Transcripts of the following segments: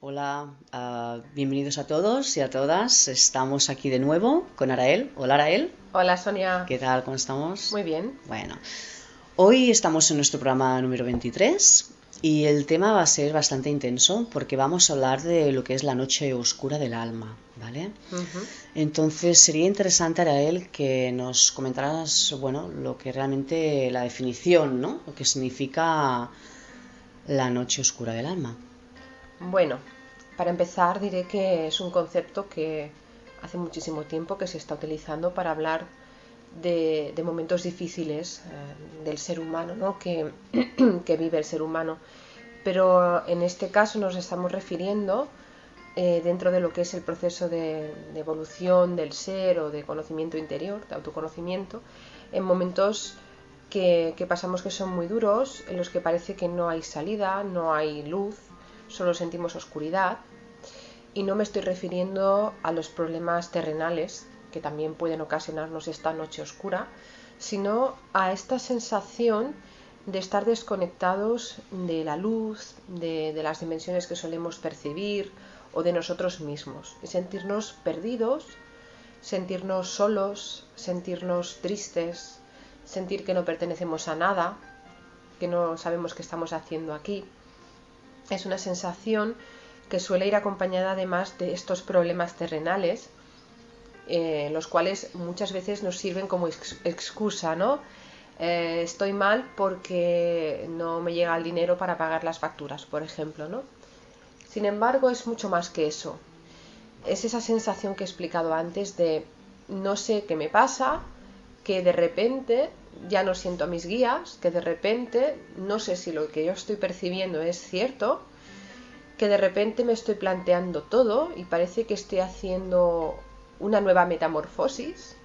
Hola, bienvenidos a todos y a todas. Estamos aquí de nuevo con Arael. Hola Arael, Hola Sonia, ¿qué tal? ¿Cómo estamos? muy bien. Bueno, hoy estamos en nuestro programa número 23 y el tema va a ser bastante intenso porque vamos a hablar de lo que es la noche oscura del alma, ¿vale? Ujú. Entonces sería interesante, Arael, que nos comentaras, bueno, lo que realmente la definición, ¿no? Lo que significa la noche oscura del alma. Bueno, para empezar diré que es un concepto que hace muchísimo tiempo que se está utilizando para hablar de momentos difíciles del ser humano, ¿no? que vive el ser humano. Pero en este caso nos estamos refiriendo dentro de lo que es el proceso de evolución del ser o de conocimiento interior, de autoconocimiento, en momentos que pasamos que son muy duros, en los que parece que no hay salida, no hay luz, solo sentimos oscuridad. Y no me estoy refiriendo a los problemas terrenales, que también pueden ocasionarnos esta noche oscura, sino a esta sensación de estar desconectados de la luz, de las dimensiones que solemos percibir o de nosotros mismos, y sentirnos perdidos, sentirnos solos, sentirnos tristes, sentir que no pertenecemos a nada, que no sabemos qué estamos haciendo aquí. Es una sensación que suele ir acompañada además de estos problemas terrenales, los cuales muchas veces nos sirven como excusa, ¿no? Estoy mal porque no me llega el dinero para pagar las facturas, por ejemplo, ¿no? Sin embargo, es mucho más que eso. Es esa sensación que he explicado antes de no sé qué me pasa, que de repente ya no siento a mis guías, que de repente no sé si lo que yo estoy percibiendo es cierto, que de repente me estoy planteando todo y parece que estoy haciendo una nueva metamorfosis,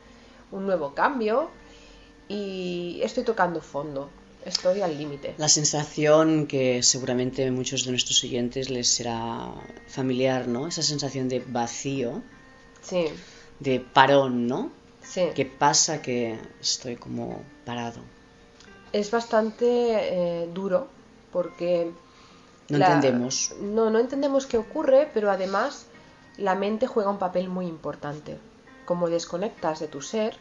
un nuevo cambio y estoy tocando fondo, estoy al límite. La sensación que seguramente a muchos de nuestros oyentes les será familiar, ¿no? Esa sensación de vacío, Sí, de parón, ¿no? sí. ¿Qué pasa? Que estoy como parado. Es bastante duro porque No entendemos. no entendemos qué ocurre, pero además la mente juega un papel muy importante. Como desconectas de tu ser,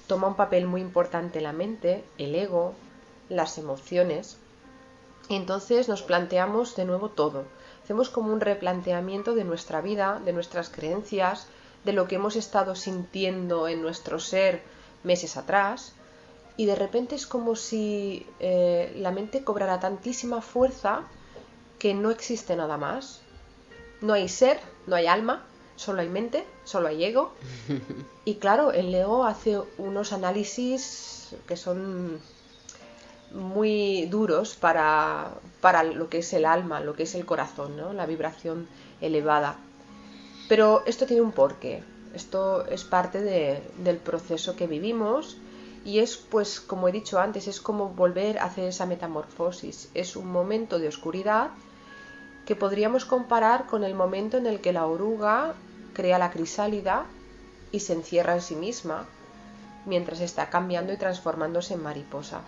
toma un papel muy importante la mente, el ego, las emociones. Y entonces nos planteamos de nuevo todo. Hacemos como un replanteamiento de nuestra vida, de nuestras creencias, de lo que hemos estado sintiendo en nuestro ser meses atrás. Y de repente es como si la mente cobrara tantísima fuerza que no existe nada más. No hay ser, no hay alma, solo hay mente, solo hay ego. Y claro, el ego hace unos análisis que son muy duros para lo que es el alma, lo que es el corazón, ¿no? La vibración elevada. Pero esto tiene un porqué. Esto es parte del proceso que vivimos y es, pues, como he dicho antes, es como volver a hacer esa metamorfosis. Es un momento de oscuridad que podríamos comparar con el momento en el que la oruga crea la crisálida y se encierra en sí misma mientras está cambiando y transformándose en mariposa.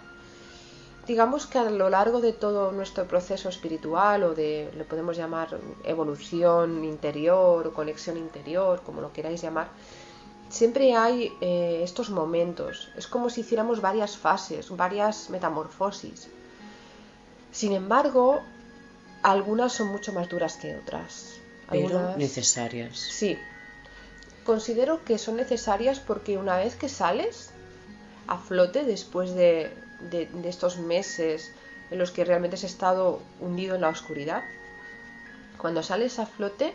Digamos que a lo largo de todo nuestro proceso espiritual o de, le podemos llamar evolución interior o conexión interior, como lo queráis llamar, siempre hay estos momentos. Es como si hiciéramos varias fases, varias metamorfosis. Sin embargo, algunas son mucho más duras que otras. Pero Algunas, necesarias. sí, considero que son necesarias porque una vez que sales a flote después de estos meses en los que realmente has estado hundido en la oscuridad, cuando sales a flote,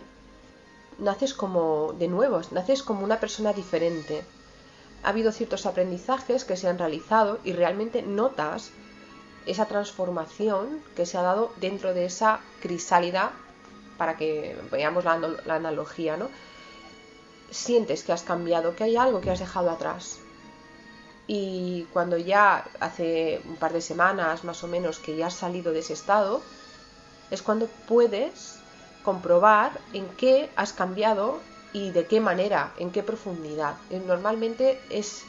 naces como de nuevo, naces como una persona diferente. Ha habido ciertos aprendizajes que se han realizado y realmente notas esa transformación que se ha dado dentro de esa crisálida, para que veamos la analogía, ¿no? Sientes que has cambiado, que hay algo que has dejado atrás. Y cuando ya hace un par de semanas más o menos que ya has salido de ese estado, es cuando puedes comprobar en qué has cambiado y de qué manera, en qué profundidad. Normalmente es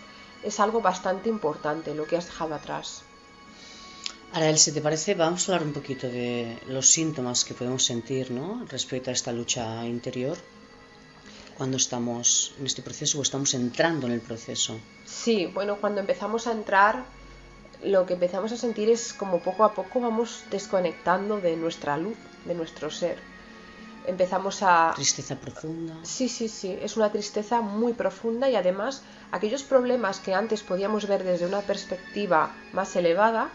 algo bastante importante lo que has dejado atrás. Arael, si te parece, vamos a hablar un poquito de los síntomas que podemos sentir, ¿no? Respecto a esta lucha interior cuando estamos en este proceso o estamos entrando en el proceso. Sí, bueno, cuando empezamos a entrar, lo que empezamos a sentir es como poco a poco vamos desconectando de nuestra luz, de nuestro ser. Empezamos a... Tristeza profunda. Sí, sí, sí, es una tristeza muy profunda y además aquellos problemas que antes podíamos ver desde una perspectiva más elevada,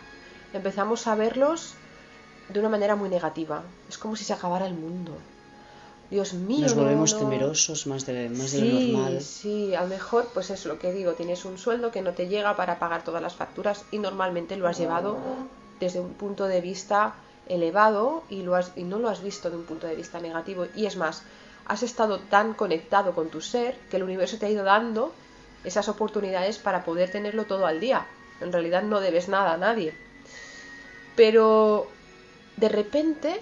empezamos a verlos de una manera muy negativa. Es como si se acabara el mundo. Dios mío, Nos volvemos no. temerosos más de lo Sí, normal. sí, a lo mejor pues es lo que digo, tienes un sueldo que no te llega para pagar todas las facturas y normalmente lo has llevado desde un punto de vista elevado y no lo has visto de un punto de vista negativo. Y es más, has estado tan conectado con tu ser que el universo te ha ido dando esas oportunidades para poder tenerlo todo al día. En realidad no debes nada a nadie. Pero de repente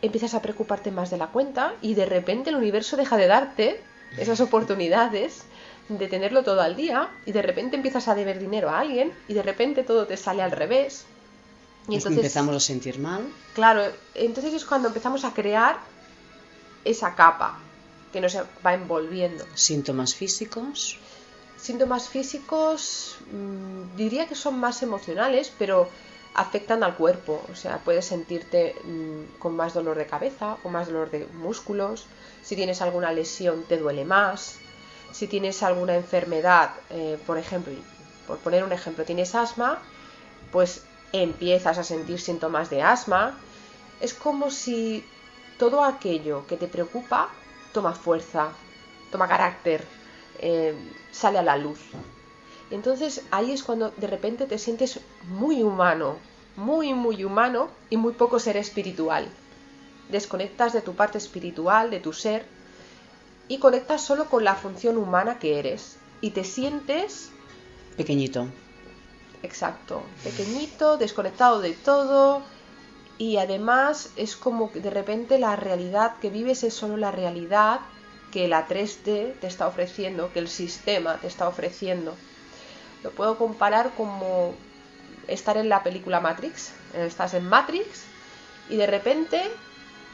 empiezas a preocuparte más de la cuenta y de repente el universo deja de darte esas oportunidades de tenerlo todo al día y de repente empiezas a deber dinero a alguien y de repente todo te sale al revés. Y Nos entonces, empezamos a sentir mal. claro, entonces es cuando empezamos a crear esa capa que nos va envolviendo. Síntomas físicos. Síntomas físicos, diría que son más emocionales, pero afectan al cuerpo. O sea, puedes sentirte con más dolor de cabeza o más dolor de músculos. Si tienes alguna lesión, te duele más. Si tienes alguna enfermedad, por ejemplo, por poner un ejemplo, tienes asma, pues empiezas a sentir síntomas de asma. Es como si todo aquello que te preocupa toma fuerza, toma carácter, sale a la luz. Y entonces ahí es cuando de repente te sientes muy humano, muy, muy humano y muy poco ser espiritual. Desconectas de tu parte espiritual, de tu ser, y conectas solo con la función humana que eres. Y te sientes... Pequeñito. Exacto, pequeñito, desconectado de todo. Y además es como que de repente la realidad que vives es solo la realidad que la 3D te está ofreciendo, que el sistema te está ofreciendo. Lo puedo comparar como estar en la película Matrix. Estás en Matrix y de repente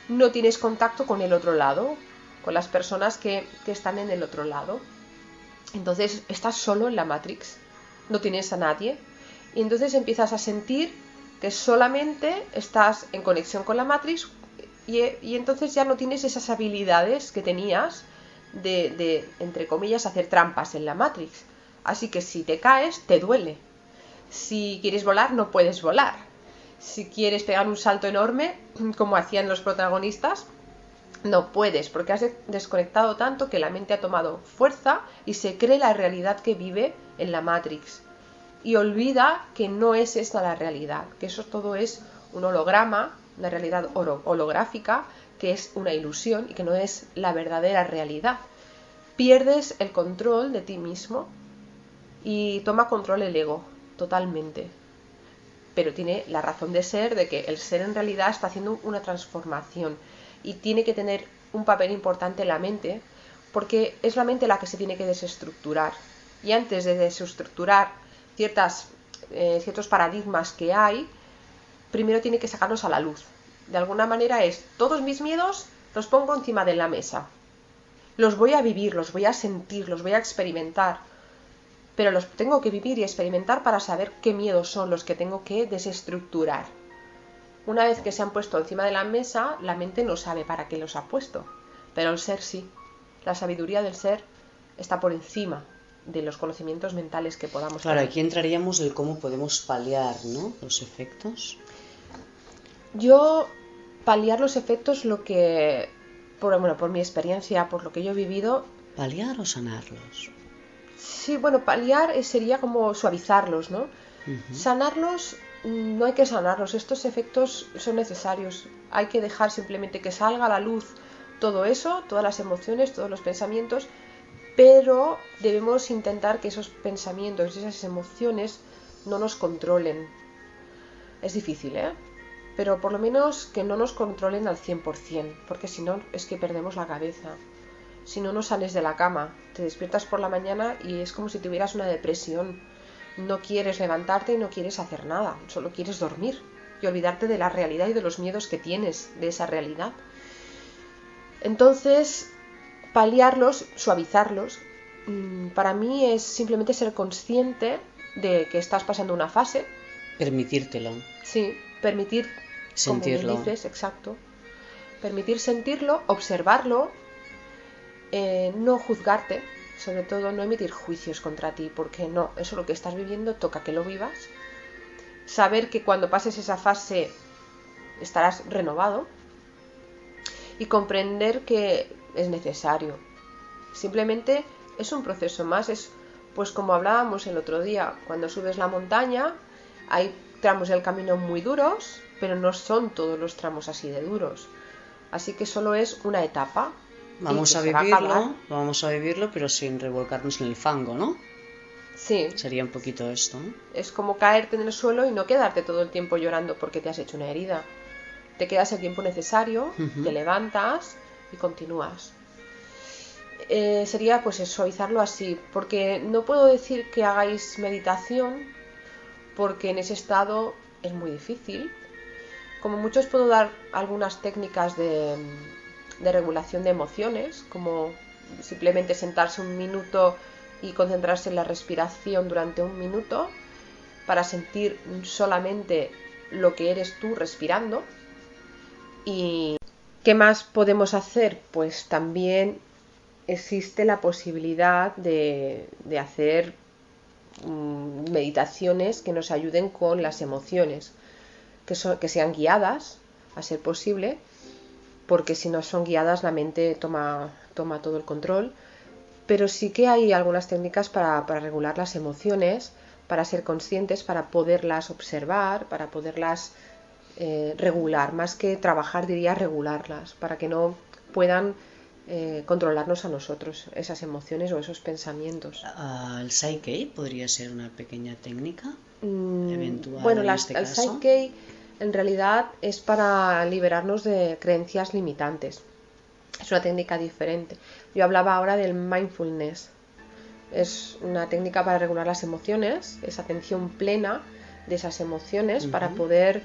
no tienes contacto con el otro lado, con las personas que están en el otro lado. Entonces estás solo en la Matrix, no tienes a nadie y entonces empiezas a sentir que solamente estás en conexión con la Matrix y entonces ya no tienes esas habilidades que tenías de, entre comillas, hacer trampas en la Matrix. Así que si te caes, te duele. Si quieres volar, no puedes volar. Si quieres pegar un salto enorme, como hacían los protagonistas, no puedes, porque has desconectado tanto que la mente ha tomado fuerza y se cree la realidad que vive en la Matrix. Y olvida que no es esta la realidad, que eso todo es un holograma, una realidad holográfica, que es una ilusión y que no es la verdadera realidad. Pierdes el control de ti mismo y toma control el ego, totalmente. Pero tiene la razón de ser de que el ser en realidad está haciendo una transformación y tiene que tener un papel importante en la mente, porque es la mente la que se tiene que desestructurar. Y antes de desestructurar ciertos paradigmas que hay, primero tiene que sacarlos a la luz. De alguna manera es, todos mis miedos los pongo encima de la mesa. Los voy a vivir, los voy a sentir, los voy a experimentar. Pero los tengo que vivir y experimentar para saber qué miedos son los que tengo que desestructurar. Una vez que se han puesto encima de la mesa, la mente no sabe para qué los ha puesto. Pero el ser sí. La sabiduría del ser está por encima de los conocimientos mentales que podamos tener. Claro, aquí entraríamos en cómo podemos paliar, ¿no?, los efectos. Yo, paliar los efectos, lo que, por mi experiencia, por lo que yo he vivido... ¿Paliar o sanarlos? Sí, bueno, paliar sería como suavizarlos, ¿no? Sanarlos, no hay que sanarlos, estos efectos son necesarios. Hay que dejar simplemente que salga a la luz todo eso, todas las emociones, todos los pensamientos, pero debemos intentar que esos pensamientos y esas emociones no nos controlen. Es difícil, ¿eh? Pero por lo menos que no nos controlen al 100%, porque si no es que perdemos la cabeza. Si no, no sales de la cama, te despiertas por la mañana y es como si tuvieras una depresión. no quieres levantarte y no quieres hacer nada, solo quieres dormir y olvidarte de la realidad y de los miedos que tienes de esa realidad. Entonces, paliarlos, suavizarlos, para mí es simplemente ser consciente de que estás pasando una fase. Permitírtelo. Sí, permitir, sentirlo. Como bien dices, exacto. Permitir sentirlo, observarlo, no juzgarte, sobre todo no emitir juicios contra ti, porque no, eso lo que estás viviendo toca que lo vivas. Saber que cuando pases esa fase estarás renovado y comprender que es necesario. Simplemente es un proceso más, es pues como hablábamos el otro día, cuando subes la montaña hay tramos del camino muy duros, pero no son todos los tramos así de duros. Así que solo es una etapa. Vamos a vivirlo, pero sin revolcarnos en el fango, ¿no? Sí. Sería un poquito esto, ¿no? Es como caerte en el suelo y no quedarte todo el tiempo llorando porque te has hecho una herida. Te quedas el tiempo necesario, te levantas y continúas. Sería pues suavizarlo así, porque no puedo decir que hagáis meditación, porque en ese estado es muy difícil. Como muchos puedo dar algunas técnicas de regulación de emociones, como simplemente sentarse un minuto y concentrarse en la respiración durante un minuto para sentir solamente lo que eres tú respirando. ¿Y qué más podemos hacer? Pues también existe la posibilidad de hacer meditaciones que nos ayuden con las emociones, que sean guiadas, a ser posible, porque si no son guiadas la mente toma todo el control. Pero sí que hay algunas técnicas para regular las emociones, para ser conscientes, para poderlas observar, para poderlas regular, más que trabajar diría regularlas, para que no puedan controlarnos a nosotros, esas emociones o esos pensamientos. ¿El Psyche podría ser una pequeña técnica eventual bueno, en este el caso? Psyche en realidad es para liberarnos de creencias limitantes. Es una técnica diferente. Yo hablaba ahora del mindfulness. Es una técnica para regular las emociones, es atención plena de esas emociones para poder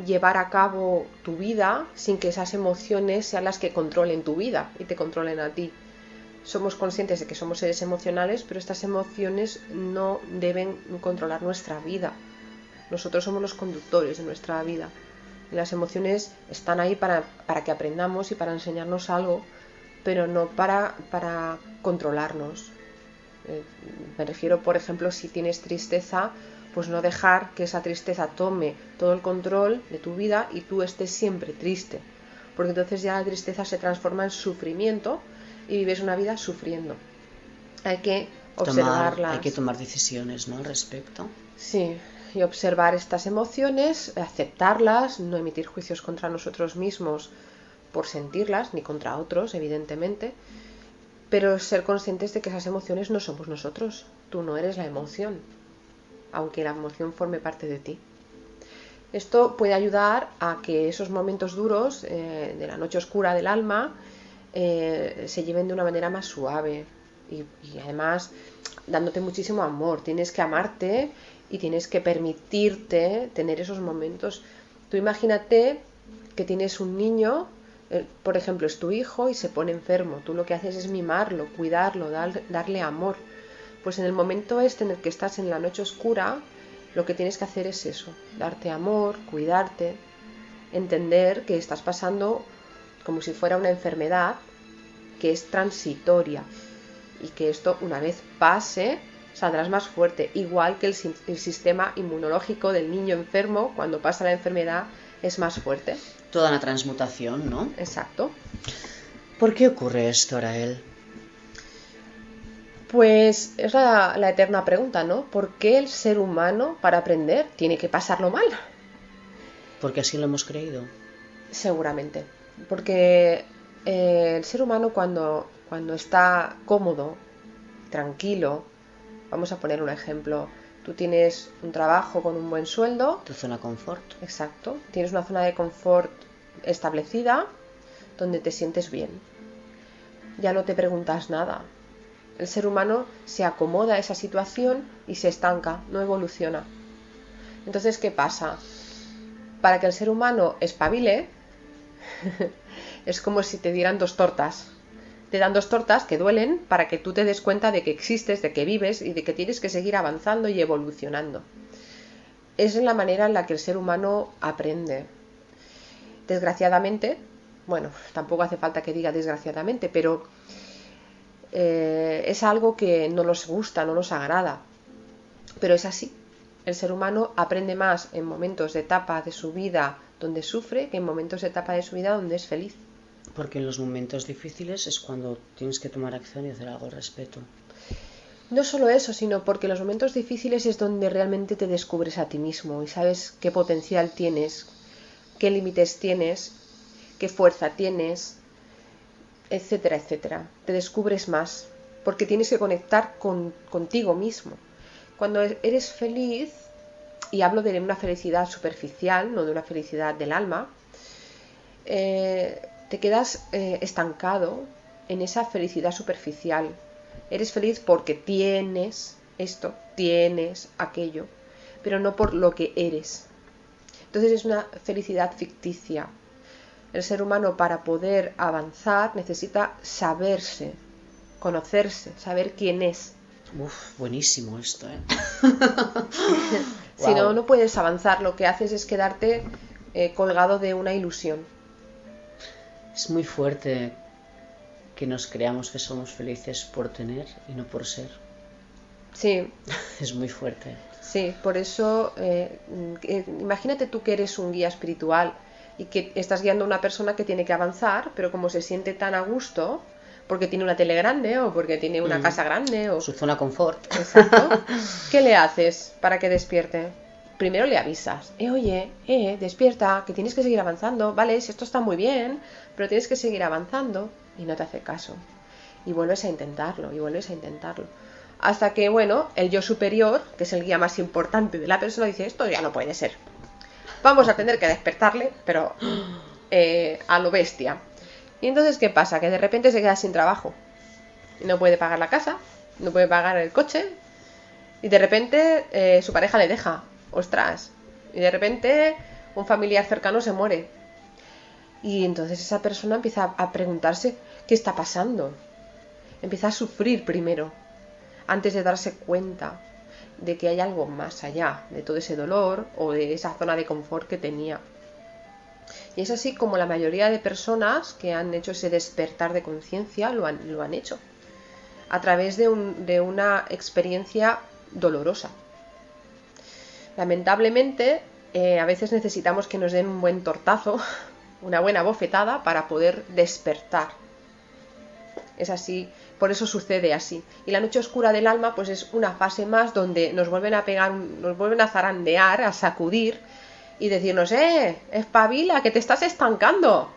llevar a cabo tu vida sin que esas emociones sean las que controlen tu vida y te controlen a ti. Somos conscientes de que somos seres emocionales, pero estas emociones no deben controlar nuestra vida. Nosotros somos los conductores de nuestra vida. Y las emociones están ahí para que aprendamos y para enseñarnos algo, pero no para controlarnos. Me refiero, por ejemplo, si tienes tristeza, pues no dejar que esa tristeza tome todo el control de tu vida y tú estés siempre triste, porque entonces ya la tristeza se transforma en sufrimiento y vives una vida sufriendo. Hay que observarlas. Hay que tomar decisiones, ¿no?, al respecto. Sí, y observar estas emociones, aceptarlas, no emitir juicios contra nosotros mismos por sentirlas, ni contra otros, evidentemente, pero ser conscientes de que esas emociones no somos nosotros. Tú no eres la emoción, aunque la emoción forme parte de ti. Esto puede ayudar a que esos momentos duros de la noche oscura del alma se lleven de una manera más suave y además dándote muchísimo amor. Tienes que amarte y tienes que permitirte tener esos momentos. Tú imagínate que tienes un niño, por ejemplo, es tu hijo y se pone enfermo. Tú lo que haces es mimarlo, cuidarlo, darle amor. Pues en el momento en el que estás en la noche oscura, lo que tienes que hacer es eso, darte amor, cuidarte, entender que estás pasando como si fuera una enfermedad que es transitoria y que esto, una vez pase, saldrás más fuerte, igual que el sistema inmunológico del niño enfermo, cuando pasa la enfermedad, es más fuerte. Toda una transmutación, ¿no? Exacto. ¿Por qué ocurre esto, Arael? Pues es la eterna pregunta, ¿no? ¿Por qué el ser humano, para aprender, tiene que pasarlo mal? Porque así lo hemos creído. Seguramente. Porque el ser humano cuando está cómodo, tranquilo, vamos a poner un ejemplo, tú tienes un trabajo con un buen sueldo. Tu zona confort. Exacto. Tienes una zona de confort establecida donde te sientes bien. Ya no te preguntas nada. El ser humano se acomoda a esa situación y se estanca, no evoluciona. Entonces, ¿qué pasa? Para que el ser humano espabile, es como si te dieran 2 tortas. Te dan 2 tortas que duelen para que tú te des cuenta de que existes, de que vives y de que tienes que seguir avanzando y evolucionando. Es la manera en la que el ser humano aprende. Desgraciadamente, bueno, tampoco hace falta que diga desgraciadamente, pero es algo que no nos gusta, no nos agrada. Pero es así. El ser humano aprende más en momentos de etapa de su vida donde sufre que en momentos de etapa de su vida donde es feliz. Porque en los momentos difíciles es cuando tienes que tomar acción y hacer algo al respecto. No solo eso, sino porque en los momentos difíciles es donde realmente te descubres a ti mismo y sabes qué potencial tienes, qué límites tienes, qué fuerza tienes, etcétera, etcétera. Te descubres más porque tienes que conectar contigo mismo. Cuando eres feliz, y hablo de una felicidad superficial, no de una felicidad del alma, te quedas estancado en esa felicidad superficial. Eres feliz porque tienes esto, tienes aquello, pero no por lo que eres. Entonces es una felicidad ficticia. El ser humano, para poder avanzar, necesita saberse, conocerse, saber quién es. Uf, buenísimo esto, ¿eh? Si no, Wow. no puedes avanzar. Lo que haces es quedarte colgado de una ilusión. Es muy fuerte que nos creamos que somos felices por tener y no por ser. Sí, Es muy fuerte. sí, por eso imagínate tú que eres un guía espiritual y que estás guiando a una persona que tiene que avanzar, pero como se siente tan a gusto, porque tiene una tele grande o porque tiene una casa grande o... Su zona confort. Exacto. ¿Qué le haces para que despierte? Primero le avisas, oye, despierta, que tienes que seguir avanzando, vale, si esto está muy bien, pero tienes que seguir avanzando, y no te hace caso. Y vuelves a intentarlo, y vuelves a intentarlo. Hasta que, bueno, el yo superior, que es el guía más importante de la persona, dice, esto ya no puede ser. Vamos a tener que despertarle, pero a lo bestia. Y entonces, ¿qué pasa? Que de repente se queda sin trabajo. Y no puede pagar la casa, no puede pagar el coche, y de repente su pareja le deja. Ostras. Y de repente un familiar cercano se muere. Y entonces esa persona empieza a preguntarse qué está pasando. Empieza a sufrir primero, antes de darse cuenta de que hay algo más allá de todo ese dolor o de esa zona de confort que tenía. Y es así como la mayoría de personas que han hecho ese despertar de conciencia lo han hecho. A través de una experiencia dolorosa. Lamentablemente, a veces necesitamos que nos den un buen tortazo, una buena bofetada para poder despertar. Es así, por eso sucede así. Y la noche oscura del alma, pues es una fase más donde nos vuelven a pegar, nos vuelven a zarandear, a sacudir y decirnos, espabila, que te estás estancando,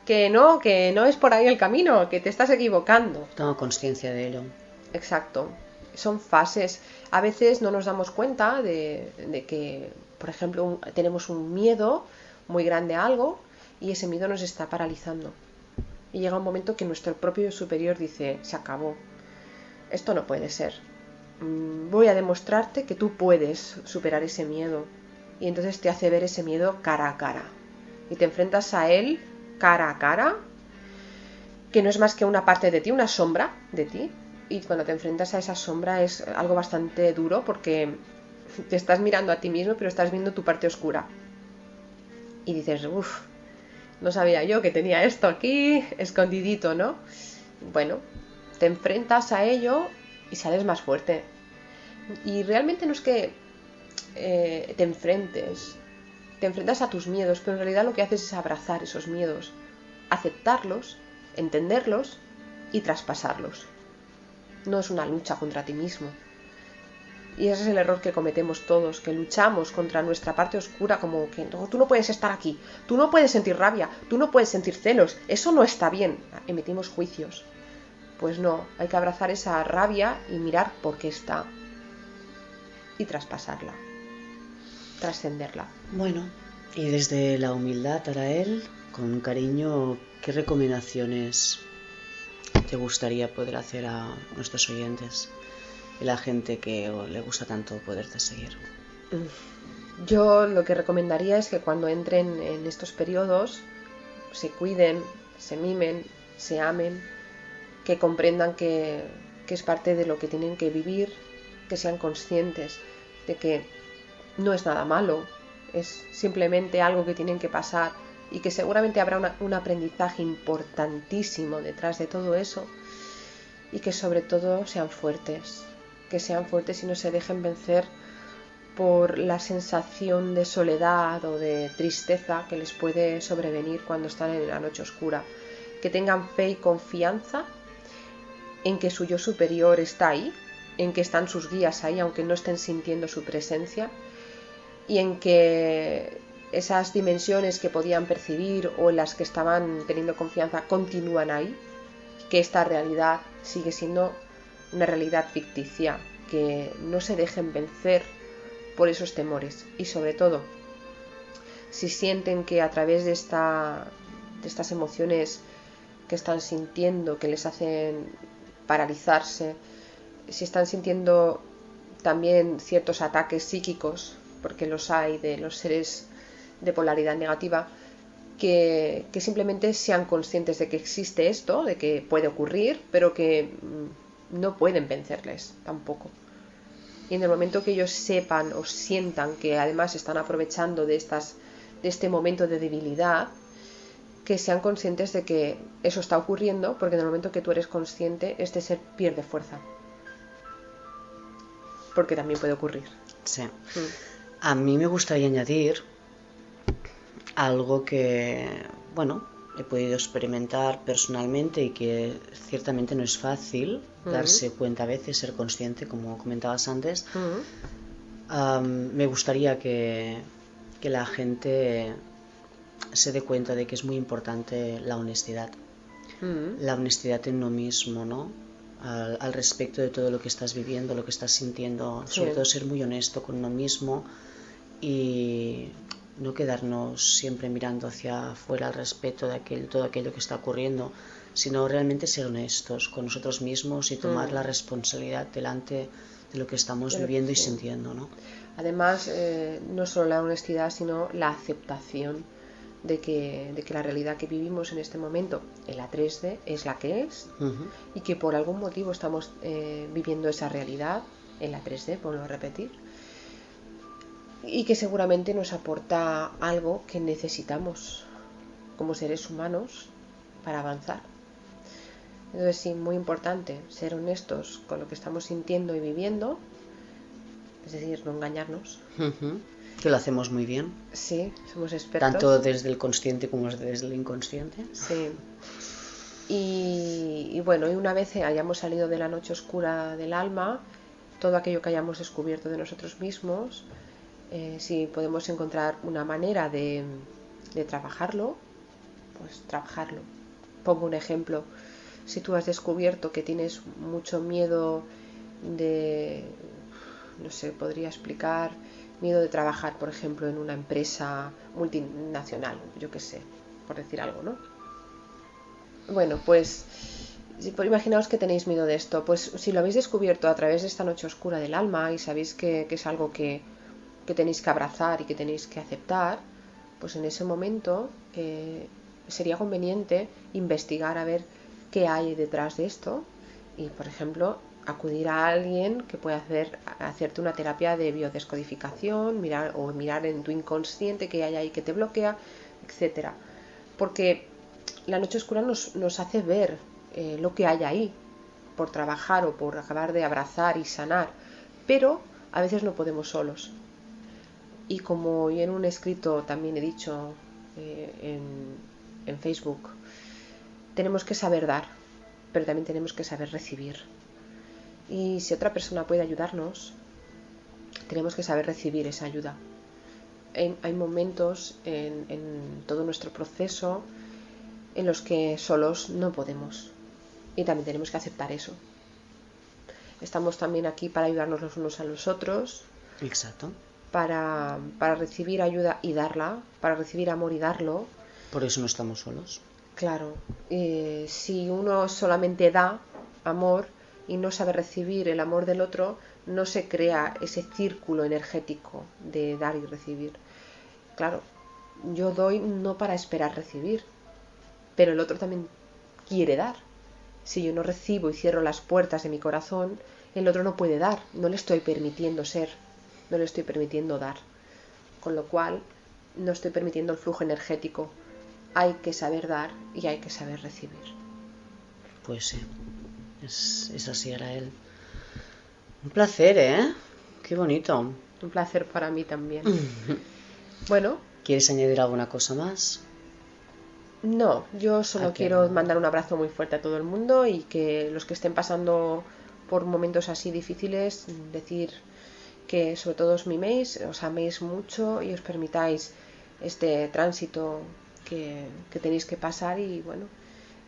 que no es por ahí el camino, que te estás equivocando. Tengo conciencia de ello. Exacto. Son fases. A veces no nos damos cuenta de que, por ejemplo, tenemos un miedo muy grande a algo y ese miedo nos está paralizando. Y llega un momento que nuestro propio superior dice, se acabó. Esto no puede ser. Voy a demostrarte que tú puedes superar ese miedo. Y entonces te hace ver ese miedo cara a cara. Y te enfrentas a él cara a cara, que no es más que una parte de ti, una sombra de ti. Y cuando te enfrentas a esa sombra es algo bastante duro porque te estás mirando a ti mismo, pero estás viendo tu parte oscura. Y dices, uff, no sabía yo que tenía esto aquí escondidito, ¿no? Bueno, te enfrentas a ello y sales más fuerte. Y realmente no es que te enfrentas a tus miedos, pero en realidad lo que haces es abrazar esos miedos, aceptarlos, entenderlos y traspasarlos. No es una lucha contra ti mismo. Y ese es el error que cometemos todos, que luchamos contra nuestra parte oscura como que no, tú no puedes estar aquí, tú no puedes sentir rabia, tú no puedes sentir celos, eso no está bien. Emitimos juicios. Pues no, hay que abrazar esa rabia y mirar por qué está y traspasarla, trascenderla. Bueno, y desde la humildad, Arael, con cariño, ¿qué recomendaciones te gustaría poder hacer a nuestros oyentes y la gente que le gusta tanto poderte seguir? Yo lo que recomendaría es que cuando entren en estos periodos se cuiden, se mimen, se amen, que comprendan que es parte de lo que tienen que vivir, que sean conscientes de que no es nada malo, es simplemente algo que tienen que pasar y que seguramente habrá un aprendizaje importantísimo detrás de todo eso, y que sobre todo sean fuertes y no se dejen vencer por la sensación de soledad o de tristeza que les puede sobrevenir cuando están en la noche oscura, que tengan fe y confianza en que su yo superior está ahí, en que están sus guías ahí, aunque no estén sintiendo su presencia, y en que esas dimensiones que podían percibir o en las que estaban teniendo confianza continúan ahí, que esta realidad sigue siendo una realidad ficticia, que no se dejen vencer por esos temores. Y sobre todo, si sienten que a través de estas emociones que están sintiendo, que les hacen paralizarse, si están sintiendo también ciertos ataques psíquicos, porque los hay de los seres de polaridad negativa, que simplemente sean conscientes de que existe esto, de que puede ocurrir, pero que no pueden vencerles tampoco. Y en el momento que ellos sepan o sientan que además están aprovechando de este momento de debilidad, que sean conscientes de que eso está ocurriendo, porque en el momento que tú eres consciente, este ser pierde fuerza. Porque también puede ocurrir. Sí. A mí me gustaría añadir algo que, bueno, he podido experimentar personalmente y que ciertamente no es fácil darse cuenta a veces, ser consciente, como comentabas antes. Me gustaría que la gente se dé cuenta de que es muy importante la honestidad. La honestidad en uno mismo, ¿no? Al respecto de todo lo que estás viviendo, lo que estás sintiendo, sobre todo ser muy honesto con uno mismo y no quedarnos siempre mirando hacia afuera al respecto de todo aquello que está ocurriendo, sino realmente ser honestos con nosotros mismos y tomar la responsabilidad delante de lo que estamos viviendo y sintiendo, ¿no? Además, no solo la honestidad, sino la aceptación de que la realidad que vivimos en este momento, en la 3D, es la que es, y que por algún motivo estamos viviendo esa realidad en la 3D, por no repetir, y que seguramente nos aporta algo que necesitamos como seres humanos para avanzar. Entonces sí, muy importante ser honestos con lo que estamos sintiendo y viviendo, es decir, no engañarnos. Que lo hacemos muy bien. Sí, somos expertos. Tanto desde el consciente como desde el inconsciente. Sí. Y bueno, y una vez hayamos salido de la noche oscura del alma, todo aquello que hayamos descubierto de nosotros mismos, si podemos encontrar una manera de trabajarlo, pues trabajarlo. Pongo un ejemplo. Si tú has descubierto que tienes mucho miedo de, no sé, podría explicar, miedo de trabajar, por ejemplo, en una empresa multinacional, yo qué sé, por decir algo, ¿no? Bueno, pues imaginaos que tenéis miedo de esto, pues si lo habéis descubierto a través de esta noche oscura del alma y sabéis que es algo que tenéis que abrazar y que tenéis que aceptar, pues en ese momento sería conveniente investigar a ver qué hay detrás de esto y, por ejemplo, acudir a alguien que pueda hacerte una terapia de biodescodificación, mirar en tu inconsciente qué hay ahí que te bloquea, etcétera. Porque la noche oscura nos hace ver lo que hay ahí por trabajar o por acabar de abrazar y sanar, pero a veces no podemos solos. Y como yo en un escrito también he dicho en Facebook, tenemos que saber dar, pero también tenemos que saber recibir. Y si otra persona puede ayudarnos, tenemos que saber recibir esa ayuda. Hay momentos en todo nuestro proceso en los que solos no podemos. Y también tenemos que aceptar eso. Estamos también aquí para ayudarnos los unos a los otros. Exacto. Para recibir ayuda y darla, para recibir amor y darlo. Por eso no estamos solos. Claro, si uno solamente da amor y no sabe recibir el amor del otro, no se crea ese círculo energético de dar y recibir. Claro, yo doy no para esperar recibir, pero el otro también quiere dar. Si yo no recibo y cierro las puertas de mi corazón, el otro no puede dar, no le estoy permitiendo ser, no le estoy permitiendo dar. Con lo cual, no estoy permitiendo el flujo energético. Hay que saber dar y hay que saber recibir. Pues sí, es así, Arael. Un placer, ¿eh? Qué bonito. Un placer para mí también. Bueno. ¿Quieres añadir alguna cosa más? No, yo solo quiero mandar un abrazo muy fuerte a todo el mundo y que los que estén pasando por momentos así difíciles, decir que sobre todo os miméis, os améis mucho y os permitáis este tránsito que tenéis que pasar y bueno,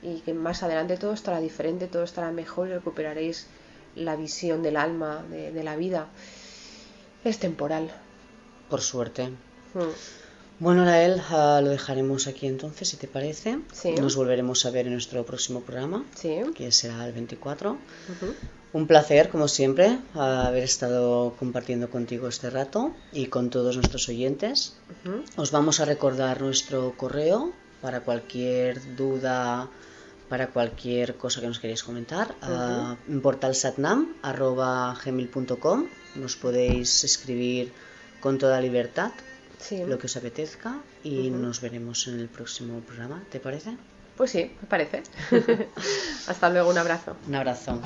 y que más adelante todo estará diferente, todo estará mejor y recuperaréis la visión del alma, de la vida. Es temporal. Por suerte. Bueno, Arael, lo dejaremos aquí entonces, si te parece. Sí. Nos volveremos a ver en nuestro próximo programa, sí. que será el 24. Un placer, como siempre, haber estado compartiendo contigo este rato y con todos nuestros oyentes. Os vamos a recordar nuestro correo para cualquier duda, para cualquier cosa que nos queráis comentar. portalsatnam@gmail.com. Nos podéis escribir con toda libertad. Sí. Lo que os apetezca y nos veremos en el próximo programa, ¿te parece? Pues sí, me parece. Hasta luego, un abrazo. Un abrazo.